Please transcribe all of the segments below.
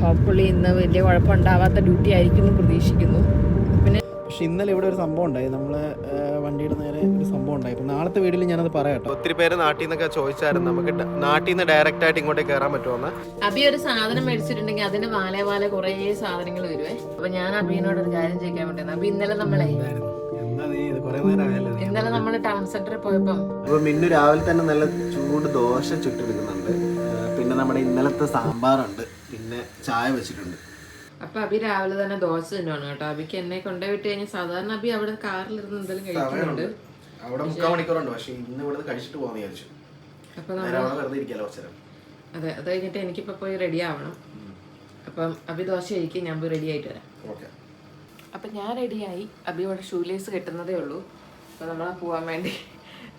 Hopefully ഇന്ന് വലിയ കുഴപ്പമുണ്ടാവാത്ത duty ആയിരിക്കും എന്ന് പ്രതീക്ഷിക്കുന്നു. പിന്നെ പക്ഷെ ഇന്നലെ ഇവിടെ ഒരു സംഭവം ഉണ്ടായി, നമ്മൾ വണ്ടിയുടെ നേരെ ഒരു സംഭവം ഉണ്ടായി. ഇപ്പം നാളത്തെ വീഡിയോയിൽ ഞാനത് പറയാം കേട്ടോ. ഒത്തിരി പേര് നാട്ടിൽ നിന്നൊക്കെ ചോദിച്ചായിരുന്നു നമുക്ക് നാട്ടിൽ നിന്ന് ഡയറക്റ്റ് ആയിട്ട് ഇങ്ങോട്ടേക്ക് കയറാൻ പറ്റുമോ. അബി ഒരു സാധനം മേടിച്ചിട്ടുണ്ടെങ്കിൽ അതിന് വാല കുറേ സാധനങ്ങൾ വരുവേ. അപ്പൊ ഞാൻ അബിനോട് ഒരു കാര്യം ചോദിക്കാൻ വേണ്ടിയാണ്. അബി ഇന്നലെ നമ്മള് ടൗൺ സെന്ററിൽ പോയപ്പോ മിന്നു രാവിലെ തന്നെ നല്ല ചൂട് ദോശ ചുട്ടെടുക്കുന്നുണ്ട്. പിന്നെ നമ്മുടെ ഇന്നലത്തെ സാമ്പാറുണ്ട്, പിന്നെ ചായ വെച്ചിട്ടുണ്ട്. അപ്പൊ അബി രാവിലെ തന്നെ ദോശ തന്നെയാണ് കേട്ടോ. അബിക്ക് എന്നെ കൊണ്ടുപോയി വിട്ട് കഴിഞ്ഞാൽ സാധാരണ അബി അവിടെ കാറിലിരുന്ന് എന്തെങ്കിലും കഴിക്കുന്നുണ്ട്. അവിടെ 3/4 മണിക്കൂറുണ്ട്, പക്ഷെ ഇന്ന് ഇവിടെ കഴിച്ചിട്ട് പോകാന്ന് വിചാരിച്ചു. അപ്പൊ അതെ, അത് കഴിഞ്ഞിട്ട് എനിക്കിപ്പോ പോയി റെഡി ആവണം. അപ്പം അബി ദോശ കഴിക്കും, ഞാൻ പോയി റെഡി ആയിട്ട് വരാം. അപ്പൊ ഞാൻ റെഡിയായി. അബി ഇവിടെ ഷൂലേസ് കെട്ടുന്നതേ ഉള്ളൂ. അപ്പൊ നമ്മളെ പോവാൻ വേണ്ടി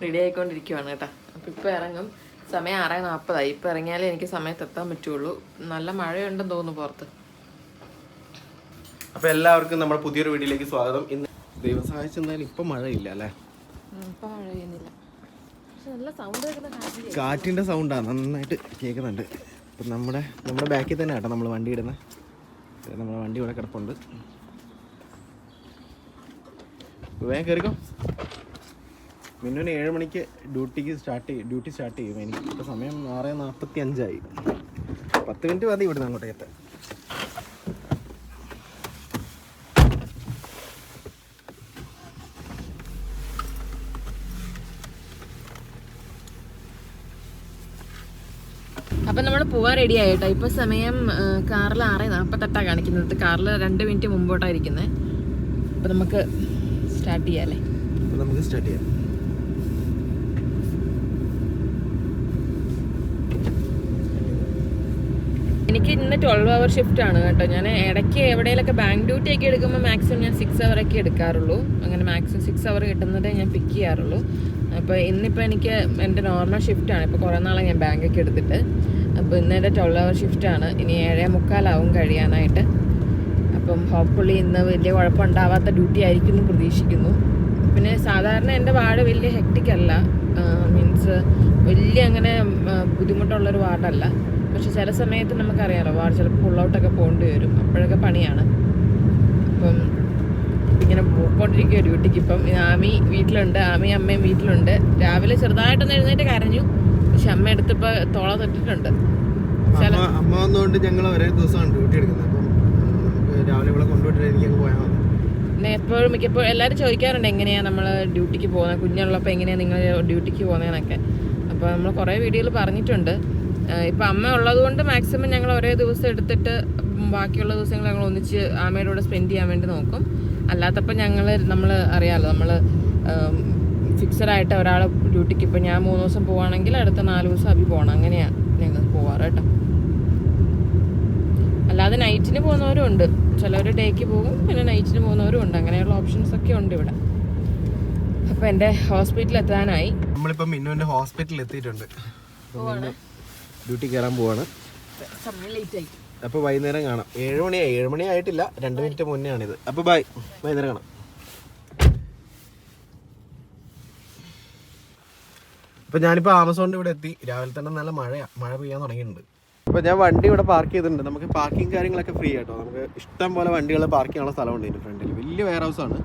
റെഡി ആയിക്കൊണ്ടിരിക്കുവാണ് കേട്ടോ. അപ്പൊ ഇപ്പൊ ഇറങ്ങും. സമയം 6:40. ഇപ്പൊ ഇറങ്ങിയാലേ എനിക്ക് സമയത്ത് എത്താൻ പറ്റുള്ളൂ. നല്ല മഴയുണ്ടെന്ന് തോന്നുന്നു പുറത്ത്. അപ്പൊ എല്ലാവർക്കും നമ്മുടെ പുതിയൊരു വീഡിയോയിലേക്ക് സ്വാഗതം. ഇന്ന് ദൈവം സഹായിച്ചെന്നാലും ഇപ്പൊ മഴയില്ല അല്ലേ? ഇപ്പൊ മഴ പെയ്യുന്നില്ല, പക്ഷെ നല്ല സൗണ്ട് കേൾക്കുന്ന കാറ്റിന്റെ സൗണ്ടാണ്, നന്നായിട്ട് കേൾക്കുന്നുണ്ട്. ഇപ്പം നമ്മുടെ ബാക്കിൽ തന്നെ കേട്ടോ നമ്മൾ വണ്ടി ഇടുന്നത്. നമ്മുടെ വണ്ടി ഇവിടെ കിടപ്പുണ്ട്. വേഗം കയറിക്കോ. മിന്നുവിന് 7 മണിക്ക് ഡ്യൂട്ടി സ്റ്റാർട്ട് ചെയ്യും. എനിക്ക് ഇപ്പോൾ സമയം 6:45. 10 മിനിറ്റ് മതി ഇവിടുന്ന് അങ്ങോട്ടേക്ക് എത്താൻ. അപ്പം നമ്മൾ പോവാൻ റെഡി ആയിട്ടോ. ഇപ്പൊ സമയം കാറിൽ 6:48 കാണിക്കുന്നത്. കാറിൽ 2 മിനിറ്റ് മുമ്പോട്ടായിരിക്കുന്നത്. അപ്പൊ നമുക്ക് സ്റ്റാർട്ട് ചെയ്യാം. എനിക്ക് ഇന്ന് 12 hour ഷിഫ്റ്റ് ആണ് കേട്ടോ. ഞാൻ ഇടയ്ക്ക് എവിടെയെങ്കിലൊക്കെ ബാങ്ക് ഡ്യൂട്ടി ഒക്കെ എടുക്കുമ്പോൾ മാക്സിമം ഞാൻ 6 hour ഒക്കെ എടുക്കാറുള്ളൂ. അങ്ങനെ മാക്സിമം 6 hour കിട്ടുന്നതേ ഞാൻ പിക്ക് ചെയ്യാറുള്ളൂ. അപ്പോൾ ഇന്നിപ്പോൾ എനിക്ക് എൻ്റെ നോർമൽ ഷിഫ്റ്റാണ്. ഇപ്പോൾ കുറേ നാളെ ഞാൻ ബാങ്കൊക്കെ എടുത്തിട്ട്. അപ്പോൾ ഇന്ന് എൻ്റെ 12 hour ഷിഫ്റ്റാണ്. ഇനി 7:45 കഴിയാനായിട്ട്. അപ്പം ഹോപ്പ്ഫുള്ളി ഇന്ന് വലിയ കുഴപ്പമുണ്ടാവാത്ത ഡ്യൂട്ടി ആയിരിക്കും എന്ന് പ്രതീക്ഷിക്കുന്നു. പിന്നെ സാധാരണ എൻ്റെ വാർഡ് വലിയ ഹെക്ടിക് മീൻസ് വലിയ അങ്ങനെ ബുദ്ധിമുട്ടുള്ളൊരു വാർഡല്ല. പക്ഷെ ചില സമയത്ത് നമുക്കറിയാമല്ലോ, വാർഡ് ചിലപ്പോൾ ഫുള്ളൗട്ടൊക്കെ പോകേണ്ടി വരും. അപ്പോഴൊക്കെ പണിയാണ്. അപ്പം ഇങ്ങനെ പോയിക്കൊണ്ടിരിക്കുക ഡ്യൂട്ടിക്ക്. ഇപ്പം ആമി വീട്ടിലുണ്ട്, അമ്മയും വീട്ടിലുണ്ട്. രാവിലെ ചെറുതായിട്ടൊന്ന് എഴുന്നേറ്റ് കരഞ്ഞു, പക്ഷെ അമ്മ എടുത്തിപ്പോൾ തോള തൊട്ടിട്ടുണ്ട്. അമ്മ വന്നുകൊണ്ട് ഞങ്ങൾ ഒരേ ദിവസമാണ് ഡ്യൂട്ടി എടുക്കുന്നത്. അപ്പം രാവിലെ ഇവിടെ കൊണ്ടുപോയിട്ട് എനിക്ക് പോയാൽ മതി. പിന്നെ മിക്കപ്പോഴും എല്ലാവരും ചോദിക്കാറുണ്ട് എങ്ങനെയാണ് നമ്മൾ ഡ്യൂട്ടിക്ക് പോകുന്നത്, കുഞ്ഞുള്ളപ്പോൾ എങ്ങനെയാണ് നിങ്ങൾ ഡ്യൂട്ടിക്ക് പോകുന്നതെന്നൊക്കെ. അപ്പോൾ നമ്മൾ കുറേ വീഡിയോയിൽ പറഞ്ഞിട്ടുണ്ട്. ഇപ്പം അമ്മ ഉള്ളതുകൊണ്ട് മാക്സിമം ഞങ്ങൾ ഒരേ ദിവസം എടുത്തിട്ട് ബാക്കിയുള്ള ദിവസങ്ങൾ ഞങ്ങൾ ഒന്നിച്ച് ആമയുടെ കൂടെ സ്പെൻഡ് ചെയ്യാൻ വേണ്ടി നോക്കും. അല്ലാത്തപ്പോൾ നമ്മൾ അറിയാമല്ലോ, നമ്മൾ ഫിക്സഡായിട്ട് ഒരാൾ ഡ്യൂട്ടിക്ക് ഇപ്പോൾ ഞാൻ 3 ദിവസം പോവുകയാണെങ്കിൽ അടുത്ത 4 ദിവസം അബി പോകണം. അങ്ങനെയാണ് ഞങ്ങൾ പോവാറ് കേട്ടോ. അല്ലാതെ നൈറ്റിന് പോകുന്നവരും ഉണ്ട്. ചിലവർ ഡേക്ക് പോകും, പിന്നെ നൈറ്റിന് പോകുന്നവരും ഉണ്ട്. അങ്ങനെയുള്ള ഓപ്ഷൻസ് ഒക്കെ ഉണ്ട് ഇവിടെ. അപ്പോൾ എൻ്റെ ഹോസ്പിറ്റലിൽ എത്താനായി. നമ്മളിപ്പോൾ മിന്നുവിൻ്റെ ഹോസ്പിറ്റലിൽ എത്തിയിട്ടുണ്ട്. ഡ്യൂട്ടി കയറാൻ പോവാണ്. അപ്പോൾ വൈകുന്നേരം കാണാം. 7 മണിയായി. 7 മണി ആയിട്ടില്ല, 2 മിനിറ്റ് മുന്നേ ആണിത്. അപ്പോൾ ബൈ, വൈകുന്നേരം കാണാം. അപ്പോൾ ഞാനിപ്പോൾ ആമസോണിൻ്റെ ഇവിടെ എത്തി. രാവിലെ തന്നെ നല്ല മഴ പെയ്യാൻ തുടങ്ങിയിട്ടുണ്ട്. അപ്പോൾ ഞാൻ വണ്ടി ഇവിടെ പാർക്ക് ചെയ്തിട്ടുണ്ട്. നമുക്ക് പാർക്കിംഗ് കാര്യങ്ങളൊക്കെ ഫ്രീ ആട്ടോ. നമുക്ക് ഇഷ്ടം പോലെ വണ്ടികൾ പാർക്ക് ചെയ്യാനുള്ള സ്ഥലമുണ്ട് ഇതിൻ്റെ ഫ്രണ്ടിൽ. വലിയ വെയർ ഹൗസാണ്.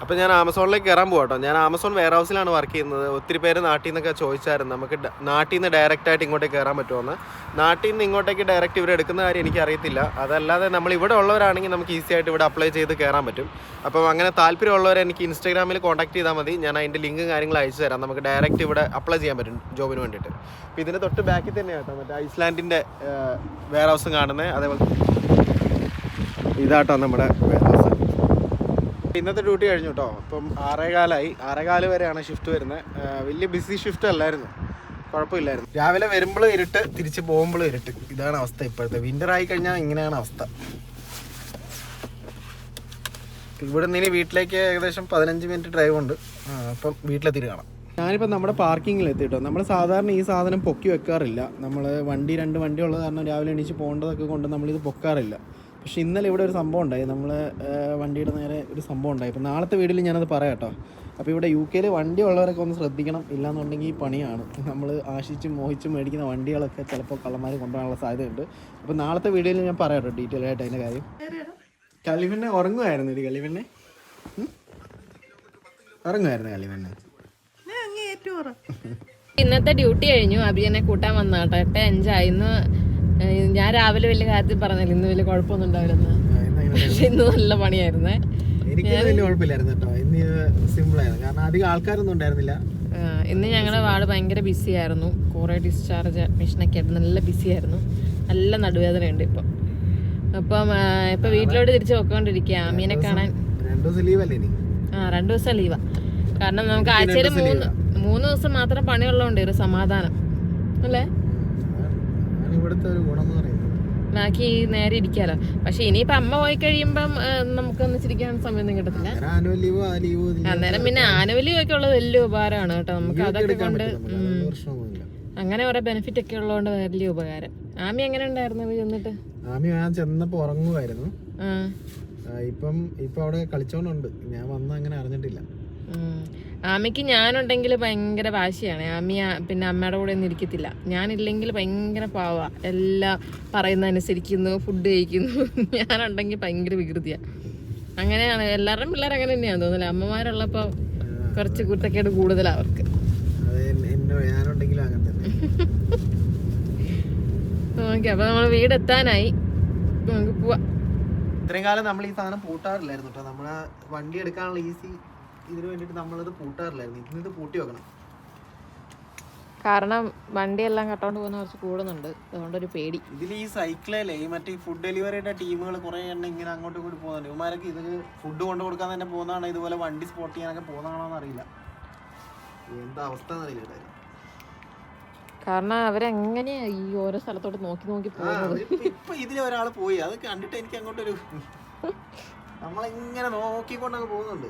അപ്പോൾ ഞാൻ ആമസോണിലേക്ക് കയറാൻ പോകാം കേട്ടോ. ഞാൻ ആമസോൺ വെയർ ഹൗസിലാണ് വർക്ക് ചെയ്യുന്നത്. ഒത്തിരി പേര് നാട്ടിൽ നിന്നൊക്കെ ചോദിച്ചായിരുന്നു നമുക്ക് നാട്ടിൽ നിന്ന് ഡയറക്റ്റ് ആയിട്ട് ഇങ്ങോട്ടേക്ക് കയറാൻ പറ്റുമോ. നാട്ടിൽ നിന്ന് ഇങ്ങോട്ടേക്ക് ഡയറക്റ്റ് ഇവർ എടുക്കുന്ന കാര്യം എനിക്കറിയത്തില്ല. അതല്ലാതെ നമ്മൾ ഇവിടെ ഉള്ളവരാണെങ്കിൽ നമുക്ക് ഈസി ആയിട്ട് ഇവിടെ അപ്ലൈ ചെയ്ത് കയറാൻ പറ്റും. അപ്പോൾ അങ്ങനെ താല്പര്യമുള്ളവരെ എനിക്ക് ഇൻസ്റ്റാഗ്രാമിൽ കോൺടാക്ട് ചെയ്താൽ മതി. ഞാൻ അതിൻ്റെ ലിങ്കും കാര്യങ്ങളും അയച്ചു തരാം. നമുക്ക് ഡയറക്റ്റ് ഇവിടെ അപ്ലൈ ചെയ്യാൻ പറ്റും ജോബിന് വേണ്ടിയിട്ട്. അപ്പോൾ ഇതിന് തൊട്ട് ബാക്കിൽ തന്നെയാണ് കേട്ടോ മറ്റേ ഐസ്ലാൻഡിൻ്റെ വെയർ ഹൗസും കാണുന്നത്. അതേപോലെ ഇതാട്ടോ നമ്മുടെ വെയർ ഹൗസ്. ഇന്നത്തെ ഡ്യൂട്ടി കഴിഞ്ഞു കേട്ടോ. അപ്പം 6:15 6:15 വരെയാണ് ഷിഫ്റ്റ് വരുന്നത്. വലിയ ബിസി ഷിഫ്റ്റ് അല്ലായിരുന്നു, കുഴപ്പമില്ലായിരുന്നു. രാവിലെ വരുമ്പോഴും ഇരുട്ട്, തിരിച്ച് പോകുമ്പോഴും ഇരുട്ട്. ഇതാണ് അവസ്ഥ ഇപ്പോഴത്തെ. വിൻ്റർ ആയി കഴിഞ്ഞാൽ ഇങ്ങനെയാണ് അവസ്ഥ. ഇവിടെ നിന്ന് ഇനി വീട്ടിലേക്ക് ഏകദേശം 15 മിനിറ്റ് ഡ്രൈവ് ഉണ്ട്. അപ്പം വീട്ടിലെത്തിയിട്ട് കാണാം. ഞാനിപ്പോൾ നമ്മുടെ പാർക്കിങ്ങിൽ എത്തിയിട്ടോ. നമ്മൾ സാധാരണ ഈ സാധനം പൊക്കി വെക്കാറില്ല. നമ്മൾ 2 വണ്ടി ഉള്ളത് കാരണം രാവിലെ എണീച്ച് പോകേണ്ടതൊക്കെ കൊണ്ട് നമ്മളിത് പൊക്കാറില്ല. പക്ഷെ ഇന്നലെ ഇവിടെ ഒരു സംഭവം ഉണ്ടായി. നമ്മൾ വണ്ടിയുടെ നേരെ ഒരു സംഭവം ഉണ്ടായി. അപ്പോൾ നാളത്തെ വീഡിയോയിൽ ഞാനത് പറയാം കേട്ടോ. അപ്പോൾ ഇവിടെ UK വണ്ടി ഉള്ളവരൊക്കെ ഒന്ന് ശ്രദ്ധിക്കണം. ഇല്ലാന്നുണ്ടെങ്കിൽ പണിയാണ്. നമ്മൾ ആശിച്ചും മോഹിച്ചും മേടിക്കുന്ന വണ്ടികളൊക്കെ ചിലപ്പോൾ കള്ളന്മാർ കൊണ്ടുപോകാനുള്ള സാധ്യതയുണ്ട്. അപ്പോൾ നാളത്തെ വീഡിയോയിൽ ഞാൻ പറയാം കേട്ടോ ഡീറ്റെയിൽ ആയിട്ട് അതിൻ്റെ കാര്യം. കളിവെണ്ണ ഉറങ്ങുമായിരുന്നു ഒരു കളിവെണ്ണ ഉറങ്ങുമായിരുന്നു കളിവെണ്ണ. ഇന്നത്തെ ഡ്യൂട്ടി കഴിഞ്ഞു. അഭിയനെ കൂട്ടാൻ വന്ന കേട്ടോ. 8:05 ഇന്ന്. ഞാൻ രാവിലെ വലിയ കാര്യത്തിൽ പറഞ്ഞില്ല ഇന്ന് വലിയ കുഴപ്പമൊന്നും ഉണ്ടാവില്ലെന്ന്. പക്ഷെ ഇന്ന് നല്ല പണിയായിരുന്നേ. എനിക്ക് വലിയ കുഴപ്പമില്ലായിരുന്നു കേട്ടോ. ഇന്ന് സിമ്പിൾ ആയിരുന്നു, കാരണം അധികം ആൾക്കാരൊന്നും ഉണ്ടായിരുന്നില്ല. ഇന്ന് ഞങ്ങളുടെ വാർഡ് ഭയങ്കര ബിസി ആയിരുന്നു. കുറെ ഡിസ്ചാർജ് അഡ്മിഷനൊക്കെ ആയിട്ട് നല്ല ബിസി ആയിരുന്നു. നല്ല നടുവേദനയുണ്ട് ഇപ്പം. അപ്പം ഇപ്പൊ വീട്ടിലോട്ട് തിരിച്ചു പോയിക്കൊണ്ടിരിക്കുക ആമീനെ കാണാൻ. 2 ദിവസം ലീവല്ലേ ഇനി? 2 ദിവസം ലീവാ. കാരണം നമുക്ക് ആഴ്ചയിൽ 3 ദിവസം മാത്രം പണിയുള്ളതുകൊണ്ട് ഒരു സമാധാനം അല്ലേ. ഇവിടുത്തെ ഒരു ഗുണം എന്ന് പറയുന്നത് ബാക്കി നേരെ ഇരിക്കാലോ. പക്ഷെ ഇനിയിപ്പൊ അമ്മ പോയി കഴിയുമ്പം നമുക്കൊന്ന് ചിരിക്കാൻ സമയമൊന്നും കിട്ടത്തില്ല. അന്നേരം പിന്നെ ആനുവലി ഒക്കെ ഉള്ളത് വലിയ ഉപകാരമാണ് കേട്ടോ. നമുക്ക് അതൊക്കെ കൊണ്ട് അങ്ങനെ കുറെ ബെനിഫിറ്റ് ഒക്കെ ഉള്ളതുകൊണ്ട് വലിയ ഉപകാരം. ആമി എങ്ങനെ ഉണ്ടായിരുന്നു ചെന്നിട്ട്? ആമി ഞാൻ ചെന്നപ്പോ ഉറങ്ങുമായിരുന്നു. ഇപ്പൊ അവിടെ കളിച്ചോണ്ടുണ്ട്. ഞാൻ വന്ന് അങ്ങനെ അറിഞ്ഞിട്ടില്ല. ആമയ്ക്ക് ഞാനുണ്ടെങ്കിൽ ഭയങ്കര വാശിയാണ്. ആമി പിന്നെ അമ്മയുടെ കൂടെ ഒന്നും ഇരിക്കത്തില്ല. ഞാനില്ലെങ്കിൽ ഭയങ്കര പാവ. എല്ലാം പറയുന്നതനുസരിക്കുന്നു, ഫുഡ് കഴിക്കുന്നു. ഞാനുണ്ടെങ്കിൽ ഭയങ്കര വികൃതിയാ. അങ്ങനെയാണ് എല്ലാവരുടെയും പിള്ളേർ അങ്ങനെ തന്നെയാന്ന് തോന്നുന്നില്ല. അമ്മമാരുള്ളപ്പോ കുറച്ച് കുരുത്തക്കേട് കൂടുതലാ അവർക്ക്. ഓക്കെ, അപ്പൊ നമ്മള് വീടെത്താനായി. നമുക്ക് പോവാ. ഇത്രയും കാലം നമ്മൾ ഈ സാധനം പൂട്ടാറില്ലായിരുന്നു കേട്ടോ. നമ്മളെ വണ്ടി എടുക്കാനുള്ള ഈസി ഇതിന് വേണ്ടിട്ട് നമ്മളത് പൂട്ടാറില്ലായിരുന്നു. ഇന്നിത് പൂട്ടി വെക്കണം. കാരണം വണ്ടിയെല്ലാം കട്ടോണ്ട് പോകുന്ന കുറച്ച് കൂടുന്നുണ്ട്, അതുകൊണ്ടൊരു പേടി. ഇതിൽ ഈ സൈക്കിളല്ലേ ഈ മറ്റേ ഫുഡ് ഡെലിവറിയുടെ ടീമുകൾ കുറെ എണ്ണം ഇങ്ങനെ അങ്ങോട്ടും കൂടി പോകുന്നുണ്ട്. ഇവന്മാരൊക്കെ ഇത് ഫുഡ് കൊണ്ടു കൊടുക്കാൻ തന്നെ പോകുന്നതാണോ ഇതുപോലെ വണ്ടി സ്പോട്ട് ചെയ്യാനൊക്കെ പോകുന്നതാണോ എന്നറിയില്ല. എന്താ അവസ്ഥ എന്നറിയില്ല. കാരണം അവരെങ്ങനെയാ ഈ ഓരോ സ്ഥലത്തോട്ട് നോക്കി നോക്കി പോകുന്നത്. ഇപ്പൊ ഇതിൽ ഒരാൾ പോയി, അത് കണ്ടിട്ട് എനിക്ക് അങ്ങോട്ടൊരു നമ്മളിങ്ങനെ നോക്കിക്കൊണ്ടൊക്കെ പോകുന്നുണ്ട്.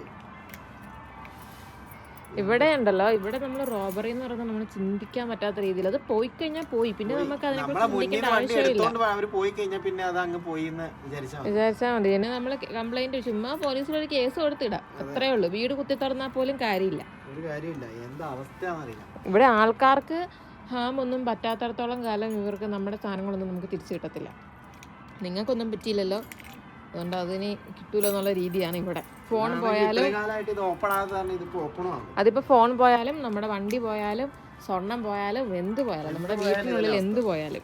ഇവിടെ ഉണ്ടല്ലോ, ഇവിടെ നമ്മൾ റോബറി എന്ന് പറയുന്നത് നമ്മൾ ചിന്തിക്കാൻ പറ്റാത്ത രീതിയിൽ അത് പോയി കഴിഞ്ഞാൽ പോയി. പിന്നെ നമുക്ക് അതിനെക്കുറിച്ച് ചിന്തിക്കേണ്ട ആവശ്യമില്ല. വിചാരിച്ചാൽ മതി. പിന്നെ നമ്മൾ കംപ്ലൈന്റ് ചുമ്മാ പോലീസിലൊരു കേസ് കൊടുത്തിടാം, അത്രേ ഉള്ളൂ. വീട് കുത്തി തുറന്നാൽ പോലും കാര്യമില്ല. ഇവിടെ ആൾക്കാർക്ക് ഹാം ഒന്നും പറ്റാത്തടത്തോളം കാലം ഇവർക്ക് നമ്മുടെ സാധനങ്ങളൊന്നും നമുക്ക് തിരിച്ചു കിട്ടത്തില്ല. നിങ്ങൾക്കൊന്നും പറ്റിയില്ലല്ലോ, അതുകൊണ്ട് അതിന് കിട്ടൂല എന്നുള്ള രീതിയാണ് ഇവിടെ. ഫോൺ പോയാലും അതിപ്പോ ഫോൺ പോയാലും നമ്മുടെ വണ്ടി പോയാലും സ്വർണം പോയാലും എന്ത് പോയാലും നമ്മുടെ വീട്ടിനുള്ളിൽ എന്ത് പോയാലും.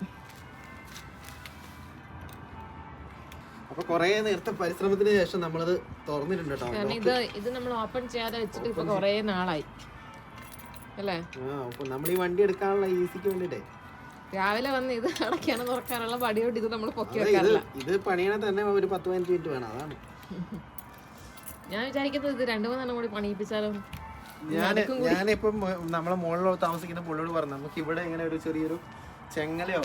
അപ്പൊ കൊറേ നേരത്തെ പരിശ്രമത്തിന് ശേഷം നമ്മളത് തുറന്നിട്ടുണ്ട് കേട്ടോ. കാരണം ഇത് നമ്മൾ ഓപ്പൺ ചെയ്യാതെ വെച്ചിട്ട് ഇപ്പൊ കൊറേ നാളായി അല്ലേ. നമ്മൾ ഈ വണ്ടി എടുക്കാനുള്ള ഈസിക്ക് വേണ്ടിട്ടേ രാവിലെ വന്ന് ഇത് അടയ്ക്കാനും തുറക്കാനുള്ള പടിയോട്ട് ഇത് നമ്മൾ പൊക്കി വെക്കാറില്ല. ഇത് പണിയണ തന്നെ ഒരു 10-15 മിനിറ്റ് വേണം. അതാണ് ഞാൻ വിചാരിക്കുന്നത്. ഇത് 2-3 കൂടി പണിയിപ്പിച്ചാലോ. ഞാനിപ്പം നമ്മളെ മുകളിൽ താമസിക്കുന്ന പുള്ളിയോട് പറഞ്ഞു നമുക്ക് ഇവിടെ ഇങ്ങനെ ഒരു ചെറിയൊരു ചെങ്ങലയോ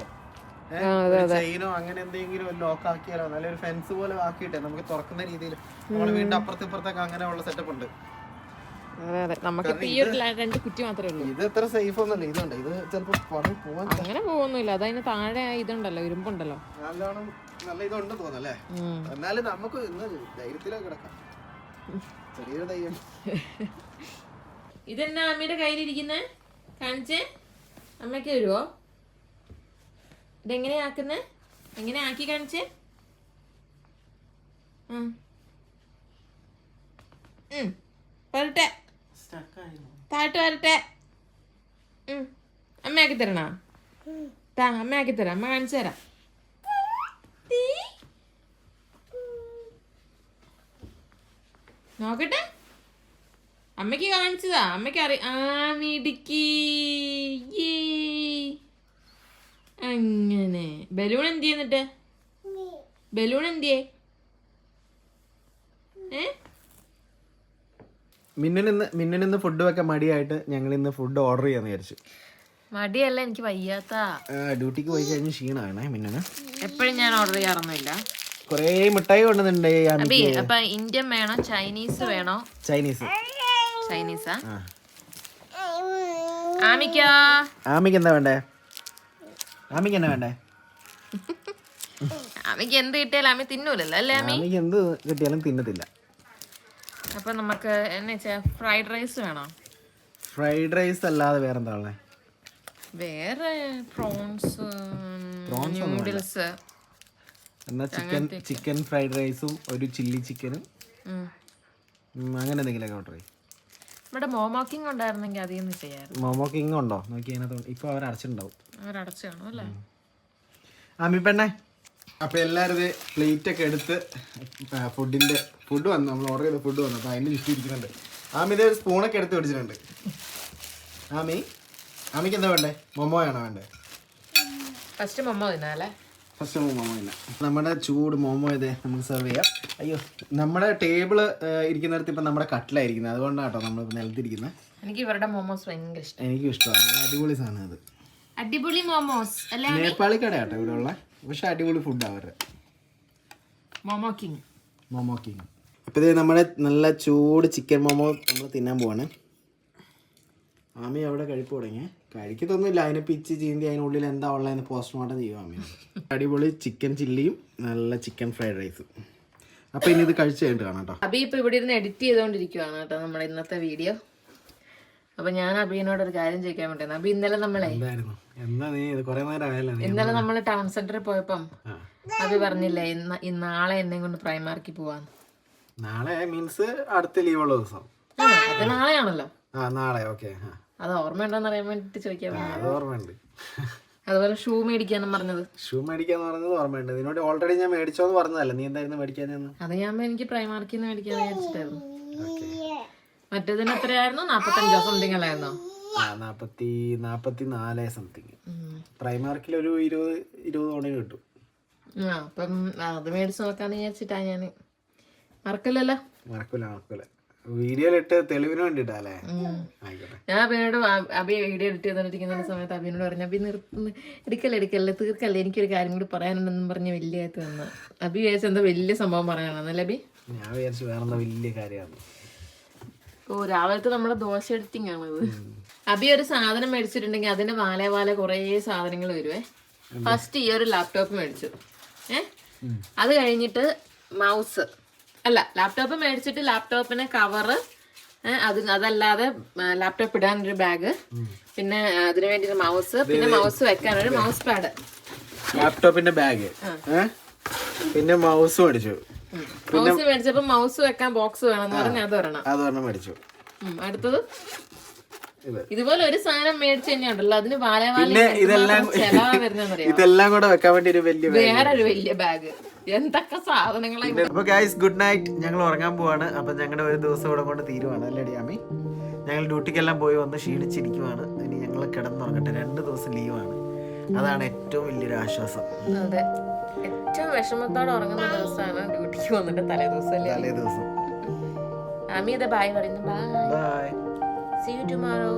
ചെയിനോ അങ്ങനെ എന്തെങ്കിലും ലോക്ക് ആക്കിയാലോ, നല്ലൊരു ഫെൻസ് പോലെ ആക്കിയിട്ടേ നമുക്ക് തുറക്കുന്ന രീതിയിൽ നമ്മള് വീണ്ടും അപ്പുറത്തേക്ക് അങ്ങനെയുള്ള സെറ്റപ്പ് ഉണ്ട്. ഇത് അത്ര സേഫ് ഒന്നല്ല. ഇതുണ്ട്, ഇത് ചിലപ്പോ അങ്ങനെ പോകുന്നില്ല. അതതിന് താഴെ ഇതുണ്ടല്ലോ, ഇരുമ്പുണ്ടല്ലോ, നല്ല ഇതുണ്ട് തോന്നല്ലേ. എന്നാലും നമുക്ക് ഇന്ന് ധൈര്യത്തിലൊക്കെ കിടക്കാം. ചെറിയൊരു ധൈര്യം. ഇതെന്നാ അമ്മയുടെ കയ്യിലിരിക്കുന്നേ? കാണിച്ചേ, അമ്മയ്ക്ക് തരുവോ? ഇതെങ്ങനെയാ ആക്കുന്നേ? എങ്ങനെ ആക്കി കാണിച്ചേ? വരട്ടെ, താട്ട് വരട്ടെ. അമ്മയാക്കി തരണോ? അമ്മയാക്കി തരാം. അമ്മ കാണിച്ചു തരാം. നോക്കട്ടെ. അമ്മയ്ക്ക് കാണിച്ചതാ, അമ്മയ്ക്ക് അറിയാം. മിടുക്കി. അങ്ങനെ ബലൂൺ എന്ത് ചെയ്യുന്നിട്ട്? ബലൂൺ എന്തിയേ? മിന്നിന്ന് ഫുഡ് വെക്കാൻ മടിയായിട്ട് ഞങ്ങൾ ഇന്ന് ഫുഡ് ഓർഡർ ചെയ്യാന്ന് വിചാരിച്ചു. മടിയല്ല, എനിക്ക് വയ്യാത്ത. ഡ്യൂട്ടിക്ക് പോയി കഴിഞ്ഞ് ക്ഷീണമാണ് മിന്നിന്. എപ്പോഴും ഞാൻ ഓർഡർ ചെയ്യാറൊന്നുമില്ല. കൊറേ മിഠായി കൊണ്ടുവന്നിട്ടുണ്ട്. അപ്പൊ ഇന്ത്യൻ വേണോ ചൈനീസ് വേണോ? ചൈനീസാ. ആമിക്ക് എന്താ വേണ്ടേ? അമ്മയ്ക്ക് എന്ത് കിട്ടിയാലും അമ്മ തിന്നൂലല്ലോ അല്ലേ അമ്മ? ആമിക്ക് എന്ത് കിട്ടിയാലും തിന്നത്തില്ല. അപ്പൊ നമുക്ക് എന്നാ വെച്ചാ ഫ്രൈഡ് റൈസ് വേണോ? ഫ്രൈഡ് റൈസ് അല്ലാതെ വേറെന്താ ഉള്ളത്? വേറെ പ്രോൺസ്, നൂഡിൽസ്. എന്നാ ചിക്കൻ ഫ്രൈഡ് റൈസും ഒരു ചില്ലി ചിക്കനും അങ്ങനെ എന്തെങ്കിലുമൊക്കെ ഓർഡർ ചെയ്യും. ഇവിടെ മോമോ കിങ് ഉണ്ടായിരുന്നെങ്കിൽ അതിൽ നിന്ന് ചെയ്യാറ്. മോമോ കിങ് ഉണ്ടോ നോക്കി? അതിനകത്ത് ഇപ്പൊ അവർ അടച്ചിട്ടുണ്ടാവും. അവരടച്ചു കാണും അല്ലേ? ആമി പെണ്ണെ, അപ്പൊ എല്ലാവരും പ്ലേറ്റ് ഒക്കെ എടുത്ത് ഫുഡ് വന്നു. നമ്മൾ ഓർഡർ ചെയ്ത ഫുഡ് വന്നു. അപ്പൊ അതിന് ലിസ്റ്റ് ഇരിക്കുന്നുണ്ട്. ആമി ഇത് സ്പൂണൊക്കെ എടുത്ത് പിടിച്ചിട്ടുണ്ട്. ആമിക്ക് എന്താ വേണ്ടേ? മൊമോ ആണോ വേണ്ടേ? ഫസ്റ്റ് മൊമോ തിന്നാലേ? ഫസ്റ്റ് മോമോ ഇല്ല. നമ്മുടെ ചൂട് മോമോ ഇത് നമുക്ക് സെർവ് ചെയ്യാം. അയ്യോ, നമ്മുടെ ടേബിള് ഇരിക്കുന്നിടത്ത് ഇപ്പം നമ്മുടെ കട്ടിലായിരിക്കുന്നത്. അതുകൊണ്ടാട്ടോ നമ്മൾ നിലത്തിരിക്കുന്നത്. എനിക്ക് ഇവരുടെ മോമോസ് ഭയങ്കര ഇഷ്ടം. എനിക്കും ഇഷ്ടമാണ്. അടിപൊളി സാധനം അത്. അടിപൊളി മോമോസ് അല്ലേ? നേപ്പാളി കടയാട്ടോ ഇവിടെ ഉള്ള. പക്ഷെ അടിപൊളി ഫുഡ് അവരുടെ. മോമോ കിങ്. അപ്പോൾ ഇത് നമ്മുടെ നല്ല ചൂട് ചിക്കൻ മോമോ നമ്മൾ തിന്നാൻ പോവാണ്. ആമി അവിടെ കഴിപ്പ് തുടങ്ങി. കഴിക്കത്തൊന്നുമില്ല. അതിനെ പിച്ച് ചീന്തി അതിനുള്ളിൽ എന്താ ഉള്ളതെന്ന് പോസ്റ്റ്മോർട്ടം ചെയ്യും ആമി. അടിപൊളി ചിക്കൻ ചില്ലിയും നല്ല ചിക്കൻ ഫ്രൈഡ് റൈസും. അപ്പോൾ ഇനി ഇത് കഴിച്ച് കഴിഞ്ഞിട്ട് കാണാം കേട്ടോ. അബി ഇപ്പോൾ ഇവിടെ ഇരുന്ന് എഡിറ്റ് ചെയ്തുകൊണ്ടിരിക്കുവാണ് കേട്ടോ നമ്മുടെ ഇന്നത്തെ വീഡിയോ. അപ്പോൾ ഞാൻ അബീനോട് ഒരു കാര്യം ചോദിക്കാൻ വേണ്ടി. അബി ഇന്നലെ നമ്മളെ ഇന്നലെ നമ്മൾ ടൗൺ സെന്ററിൽ പോയപ്പം അബി പറഞ്ഞില്ലേ നാളെ എന്നെ കൊണ്ട് പ്രൈമാർക്കിൽ പോവാന്ന്. നാളെ മീൻസ് അടുത്ത ലീവുള്ള ദിവസം. അത് നാളെയാണല്ലോ. നാളെ ഓക്കെ. അത് ഓർമ്മയുണ്ടോന്ന് അറിയാൻ വേണ്ടിട്ട് ചോദിക്കാൻ. അത് ഓർമ്മയുണ്ട്. അതുപോലെ ഷൂ മേടിക്കാനും പറഞ്ഞത്. ഷൂ മേടിക്കാന്ന് പറഞ്ഞത് ഓർമ്മയുണ്ട്. നിന്നോട് ഓൾറെഡി ഞാൻ മേടിച്ചോന്ന് പറഞ്ഞതല്ല. നീ എന്തായിരുന്നു മേടിക്കാനെന്ന്? അത് ഞാൻ എനിക്ക് പ്രൈമാർക്കിൽ നിന്ന് മേടിക്കാൻ വിചാരിച്ചിട്ടായിരുന്നു. മറ്റേതിന് എത്രയായിരുന്നു? 45 സംതിങ് അല്ലായിരുന്നോ? 44 സംതിങ്. പ്രൈമാർക്കിൽ ഒരു 20 ഓണിന് കിട്ടും. അപ്പം അത് മേടിച്ച് നോക്കാന്ന് വിചാരിച്ചിട്ടാ ഞാൻ. മറക്കില്ലല്ലോ? മറക്കൂല. വീഡിയോയിലിട്ട് തെളിവിന് വേണ്ടിട്ടല്ലേ? ഞാൻ അബിനോട് അബി വീഡിയോ എഡിറ്റ് ചെയ്തോണ്ടിരിക്കുന്ന സമയത്ത് അബിനോട് പറഞ്ഞു, അബി എടുക്കല്ലേ തീർക്കല്ലേ, എനിക്കൊരു കാര്യം കൂടി പറയാനുണ്ടെന്നും പറഞ്ഞ് വലിയ ആയിട്ട് വന്ന. അബി വിചാരിച്ച എന്താ വലിയ സംഭവം പറയാനാണല്ലേ അബി? ഞാൻ വിചാരിച്ചു വേറെന്താ വലിയ കാര്യമാണ്. ഓ, രാവിലത്തെ നമ്മുടെ ദോശ എഡിറ്റിംഗ് ആണത്. അബി ഒരു സാധനം മേടിച്ചിട്ടുണ്ടെങ്കിൽ അതിന് വാല കുറേ സാധനങ്ങൾ വരുവേ. ഫസ്റ്റ് ഈ ഒരു ലാപ്ടോപ്പ് മേടിച്ചു. അത് കഴിഞ്ഞിട്ട് മൗസ് അല്ല, ലാപ്ടോപ്പ് മേടിച്ചിട്ട് ലാപ്ടോപ്പിന് കവറ്, അതല്ലാതെ ലാപ്ടോപ്പ് ഇടാനൊരു ബാഗ്, പിന്നെ അതിനു വേണ്ടി മൗസ്, പിന്നെ മൗസ് വെക്കാനൊരു മൗസ് പാഡ്, ലാപ്ടോപ്പിന്റെ ബാഗ്, പിന്നെ മൗസ് മേടിച്ചു. മൗസ് മേടിച്ചപ്പോ മൗസ് വെക്കാൻ ബോക്സ് വേണം പറഞ്ഞ അതൊരെണ്ണം മേടിച്ചു. അടുത്തത് ഇതുപോലെ ഒരു സാധനം മേടിച്ചു തന്നെയുണ്ടല്ലോ, അതിന് ഇതെല്ലാം കൂടെ വെക്കാൻ വേണ്ടി വേറൊരു വലിയ ബാഗ്. എന്തൊക്കെ സാധനങ്ങളാണ്. അപ്പൊ ഗൈസ് ഗുഡ് നൈറ്റ്. ഞങ്ങൾ ഉറങ്ങാൻ പോവാണ്. അപ്പൊ ഞങ്ങളുടെ ഒരു ദിവസം ഇവിടെ കൊണ്ട് തീരുവാണ് അല്ലേ ഡിയാമി? ഞങ്ങൾ ഡ്യൂട്ടിക്കെല്ലാം പോയി വന്ന് ക്ഷീണിച്ചിരിക്കുവാണ്. ഇനി ഞങ്ങൾ കിടന്നുറങ്ങട്ടെ. 2 ദിവസം ലീവാണ്. അതാണ് ഏറ്റവും വലിയൊരു ആശ്വാസം. അതെ, ഏറ്റവും വിഷമത്തോടെ ഉറങ്ങുന്ന ദിവസമാണ് ഡ്യൂട്ടിക്ക് വന്നിട്ട് തലേ ദിവസം. അമി ബൈ പറയുന്നു. ബൈ. See you tomorrow.